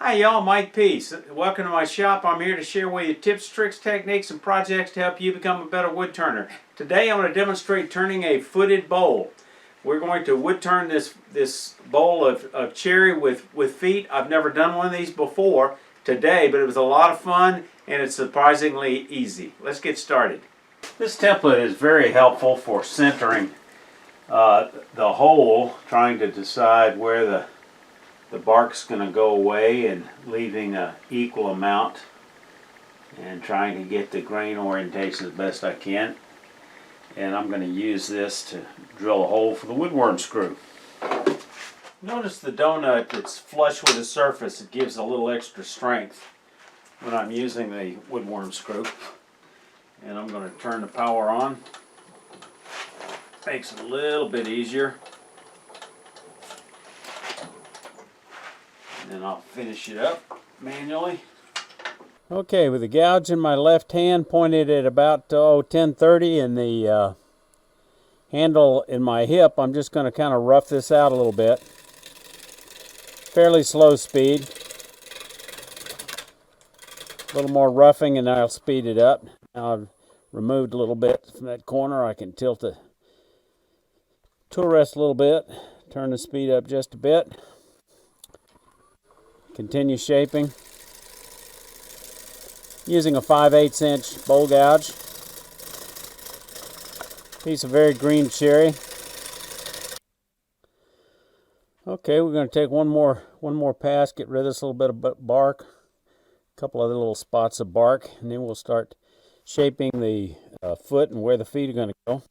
Hi y'all, Mike Peace. Welcome to my shop. I'm here to share with you tips, tricks, techniques, and projects to help you become a better wood turner. Today I'm going to demonstrate turning a footed bowl. We're going to wood turn this bowl of cherry with feet. I've never done one of these before today, but it was a lot of fun and it's surprisingly easy. Let's get started. This template is very helpful for centering the hole, trying to decide where the bark's going to go away and leaving an equal amount and trying to get the grain orientation as best I can. And I'm going to use this to drill a hole for the woodworm screw. Notice the donut that's flush with the surface. It gives a little extra strength when I'm using the woodworm screw. And I'm going to turn the power on. Makes it a little bit easier. And I'll finish it up manually. Okay, with the gouge in my left hand pointed at about 10:30 and the handle in my hip, I'm just going to kind of rough this out a little bit. Fairly slow speed. A little more roughing and I'll speed it up. Now I've removed a little bit from that corner. I can tilt the tool rest a little bit, turn the speed up just a bit. Continue shaping using a 5/8 inch bowl gouge. Piece of very green cherry. Okay, we're going to take one more pass, get rid of this little bit of bark, a couple other little spots of bark, and then we'll start shaping the foot and where the feet are going to go.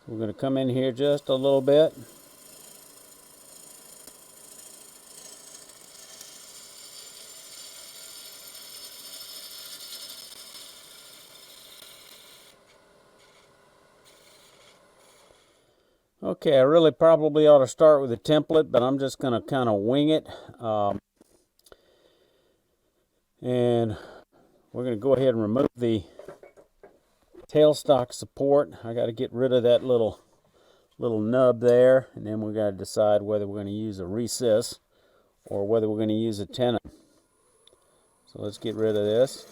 We're going to come in here just a little bit. Okay, I really probably ought to start with a template, but I'm just going to kind of wing it. And we're going to go ahead and remove the tailstock support. I got to get rid of that little nub there, and then we got to decide whether we're going to use a recess or whether we're going to use a tenon. So let's get rid of this.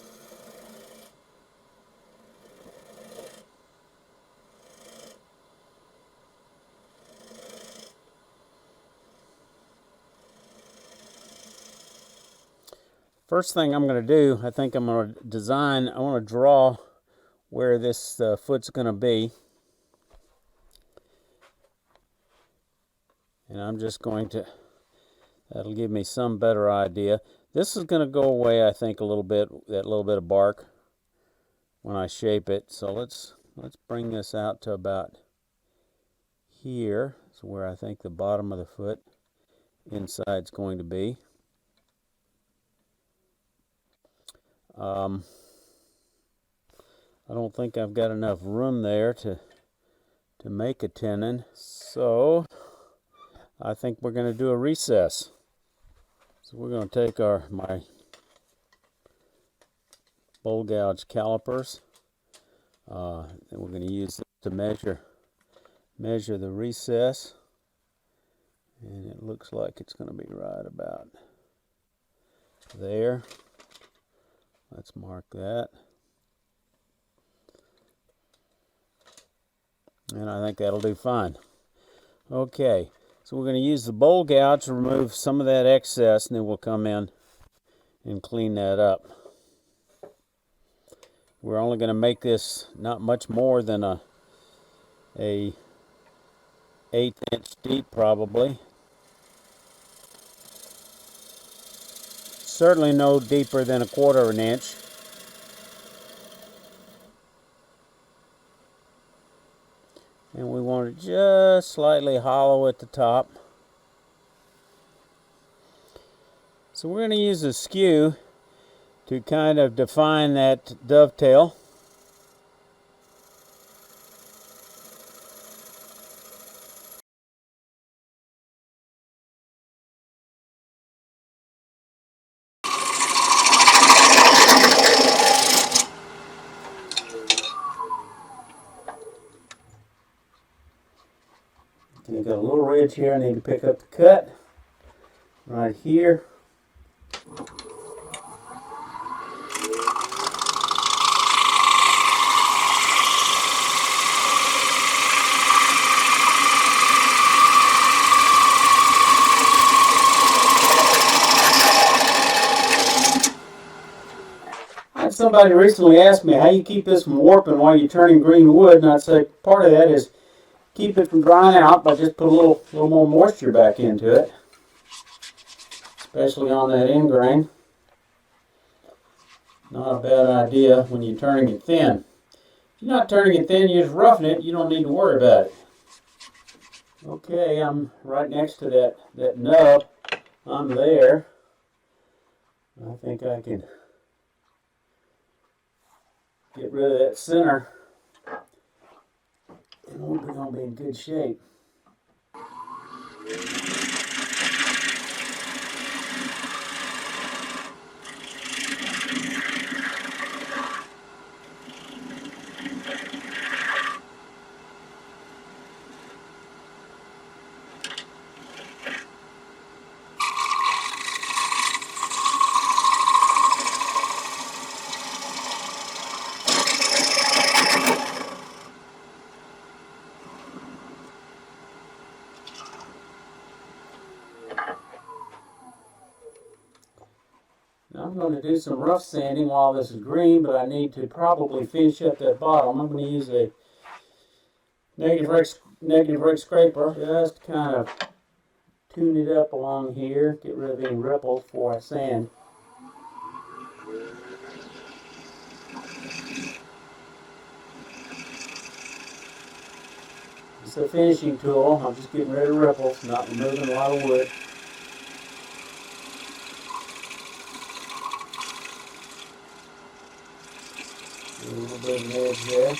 First thing I'm going to do, I think I'm going to design, I want to draw where this foot's going to be. And I'm just going to, that'll give me some better idea. This is going to go away, I think, a little bit, that little bit of bark when I shape it. So let's bring this out to about here. That's where I think the bottom of the foot inside's going to be. I don't think I've got enough room there to make a tenon, so I think we're going to do a recess. So we're going to take my bowl gouge calipers, and we're going to use it to measure the recess, and it looks like it's going to be right about there. Let's mark that. And I think that'll do fine. Okay, so we're going to use the bowl gouge to remove some of that excess, and then we'll come in and clean that up. We're only going to make this not much more than a 1/8 inch deep, probably. Certainly no deeper than 1/4 inch. And we want it just slightly hollow at the top. So we're going to use a skew to kind of define that dovetail. I've got a little ridge here I need to pick up the cut. right here. Somebody recently asked me how you keep this from warping while you're turning green wood, and I'd say part of that is keep it from drying out by just put a little more moisture back into it, especially on that end grain. Not a bad idea when you're turning it thin. If you're not turning it thin, you're just roughing it, you don't need to worry about it. Okay, I'm right next to that nub. I'm there. I think I can get rid of that center, and we're going to be in good shape. Now I'm going to do some rough sanding while this is green, but I need to probably finish up that bottom. I'm going to use a negative rake scraper just to kind of tune it up along here, get rid of any ripples before I sand. It's a finishing tool. I'm just getting rid of ripples, not removing a lot of wood. A little bit of an edge there.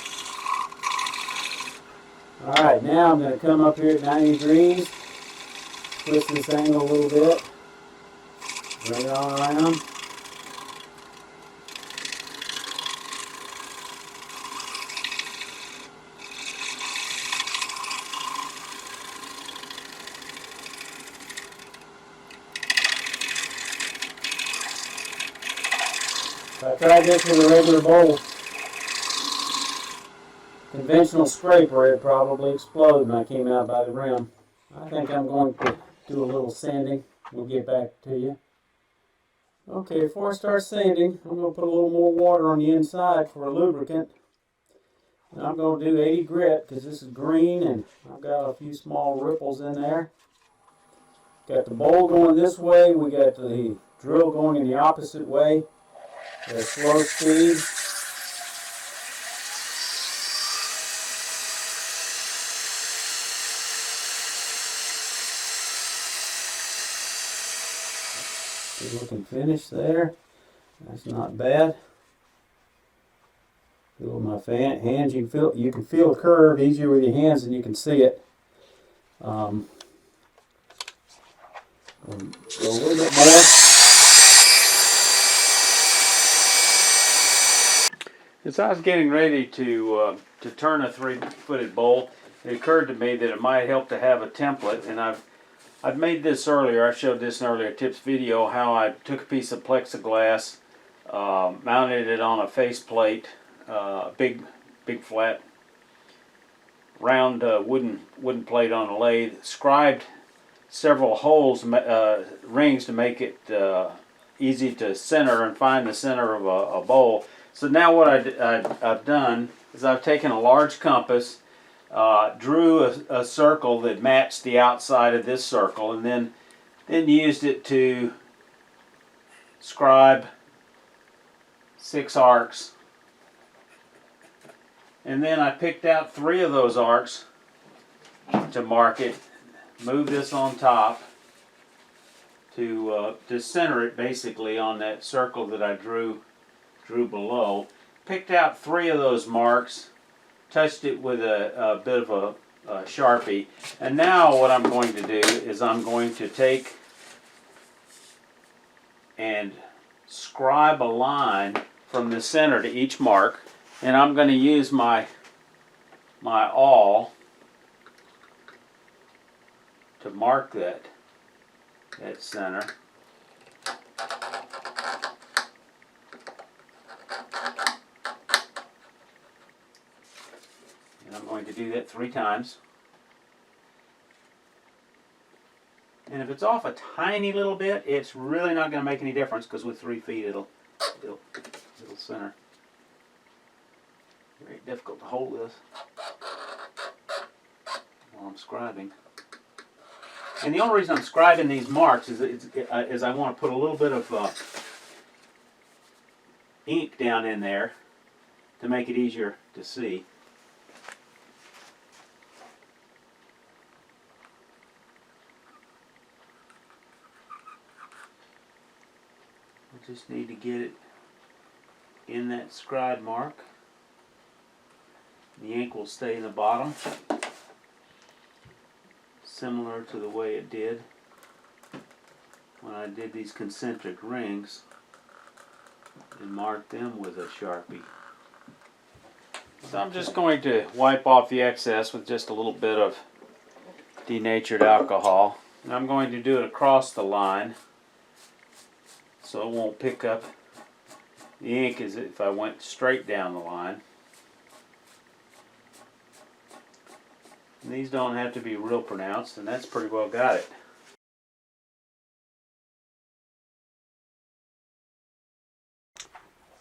Alright, now I'm going to come up here at 90 degrees, twist this angle a little bit, bring it all around. If I tried this with a regular bowl, conventional scraper, it'd probably explode when I came out by the rim. I think I'm going to do a little sanding. We'll get back to you. Okay, before I start sanding, I'm going to put a little more water on the inside for a lubricant. And I'm going to do 80 grit because this is green and I've got a few small ripples in there. Got the bowl going this way. We got the drill going in the opposite way at a slow speed. Good looking finish there. That's not bad. Feel my hands. You can feel a curve easier with your hands than you can see it. Go a little bit more. As I was getting ready to turn a 3-footed bowl, it occurred to me that it might help to have a template, and I've made this earlier. I showed this in an earlier tips video, how I took a piece of plexiglass, mounted it on a faceplate, big flat round wooden plate on a lathe, scribed several holes, rings to make it easy to center and find the center of a bowl. So now what I've done is I've taken a large compass, drew a circle that matched the outside of this circle, and then used it to scribe 6 arcs. And then I picked out 3 of those arcs to mark it, move this on top to center it basically on that circle that I drew below. Picked out 3 of those marks, touched it with a bit of a Sharpie, and now what I'm going to do is I'm going to take and scribe a line from the center to each mark, and I'm going to use my awl to mark that. at center. And I'm going to do that 3 times. And if it's off a tiny little bit, it's really not going to make any difference, because with 3 feet it'll center. Very difficult to hold this while I'm scribing. And the only reason I'm scribing these marks is I want to put a little bit of ink down in there to make it easier to see. I just need to get it in that scribe mark. The ink will stay in the bottom, similar to the way it did when I did these concentric rings and marked them with a Sharpie. So I'm just going to wipe off the excess with just a little bit of denatured alcohol. And I'm going to do it across the line so it won't pick up the ink as if I went straight down the line. And these don't have to be real pronounced, and that's pretty well got it.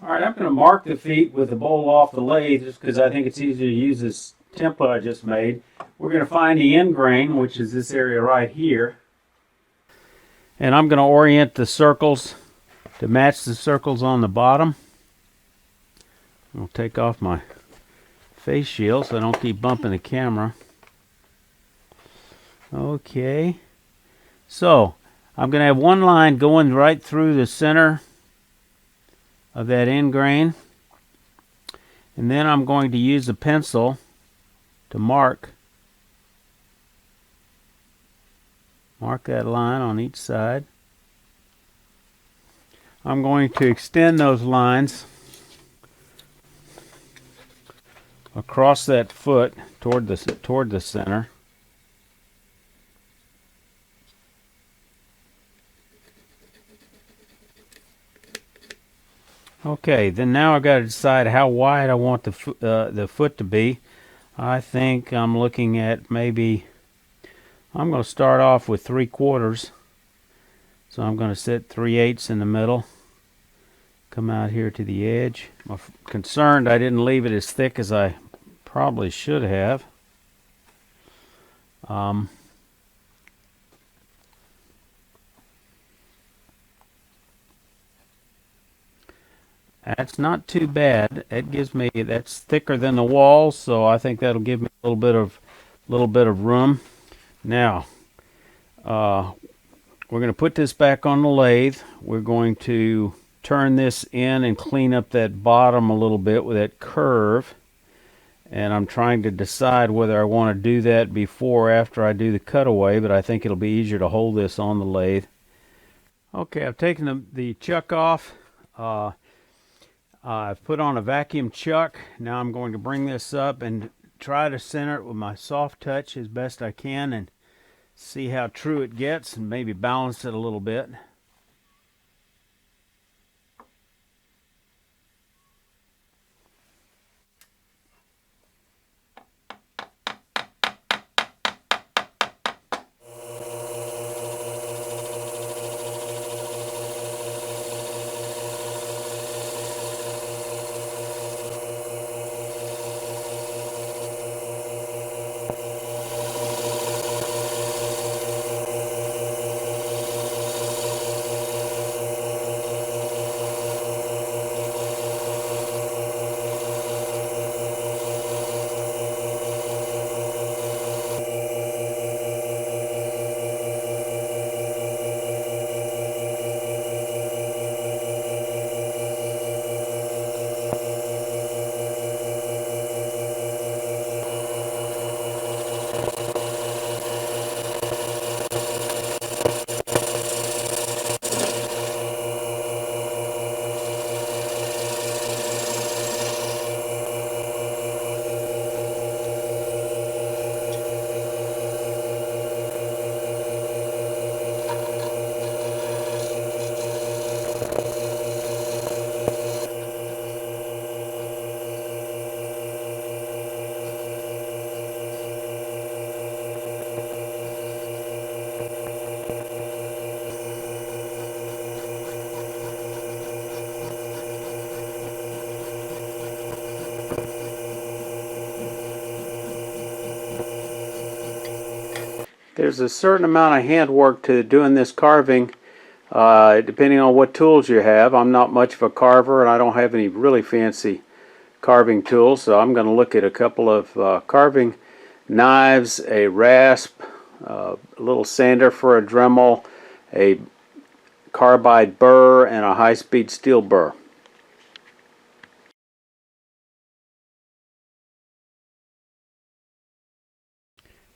Alright, I'm going to mark the feet with the bowl off the lathe just because I think it's easier to use this template I just made. We're going to find the end grain, which is this area right here. And I'm going to orient the circles to match the circles on the bottom. I'll take off my face shield so I don't keep bumping the camera. Okay, so I'm going to have one line going right through the center of that end grain, and then I'm going to use a pencil to mark that line on each side. I'm going to extend those lines across that foot toward the center. Okay, then now I've got to decide how wide I want the foot to be. I think I'm looking at maybe, I'm going to start off with 3/4. So I'm going to set 3/8 in the middle. Come out here to the edge. I'm concerned I didn't leave it as thick as I probably should have. That's not too bad. It gives me, that's thicker than the walls, so I think that'll give me a little bit of room. Now, we're going to put this back on the lathe. We're going to turn this in and clean up that bottom a little bit with that curve. And I'm trying to decide whether I want to do that before or after I do the cutaway, but I think it'll be easier to hold this on the lathe. Okay, I've taken the chuck off. I've put on a vacuum chuck. Now I'm going to bring this up and try to center it with my soft touch as best I can and see how true it gets and maybe balance it a little bit. There's a certain amount of handwork to doing this carving, depending on what tools you have. I'm not much of a carver, and I don't have any really fancy carving tools, so I'm going to look at a couple of carving knives, a rasp, a little sander for a Dremel, a carbide burr, and a high-speed steel burr.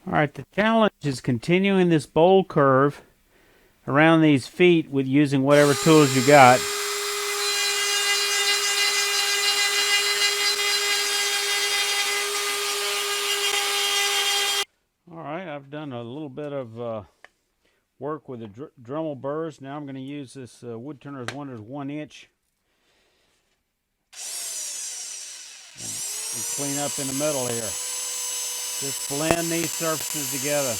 Alright, the challenge is continuing this bowl curve around these feet with using whatever tools you got. Alright, I've done a little bit of work with the Dremel burrs. Now I'm going to use this Woodturner's Wonders 1-inch and clean up in the middle here. Just blend these surfaces together.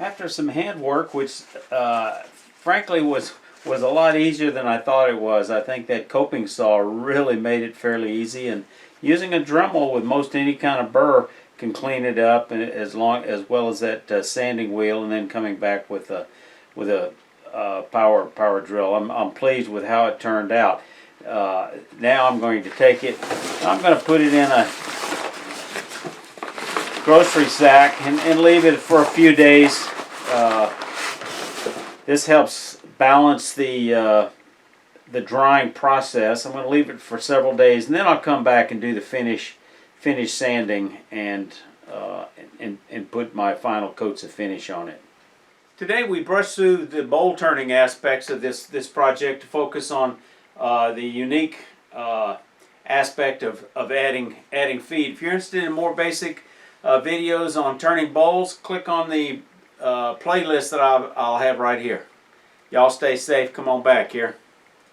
After some handwork, which frankly was a lot easier than I thought it was. I think that coping saw really made it fairly easy, and using a Dremel with most any kind of burr can clean it up, and as well as that sanding wheel, and then coming back with a power drill. I'm pleased with how it turned out. Now I'm going to take it. I'm going to put it in a grocery sack and leave it for a few days. This helps balance the drying process. I'm going to leave it for several days, and then I'll come back and do the finish sanding and put my final coats of finish on it. Today we brushed through the bowl turning aspects of this project to focus on the unique aspect of adding feed. If you're interested in more basic videos on turning bowls, click on the playlist that I'll have right here. Y'all stay safe. Come on back here.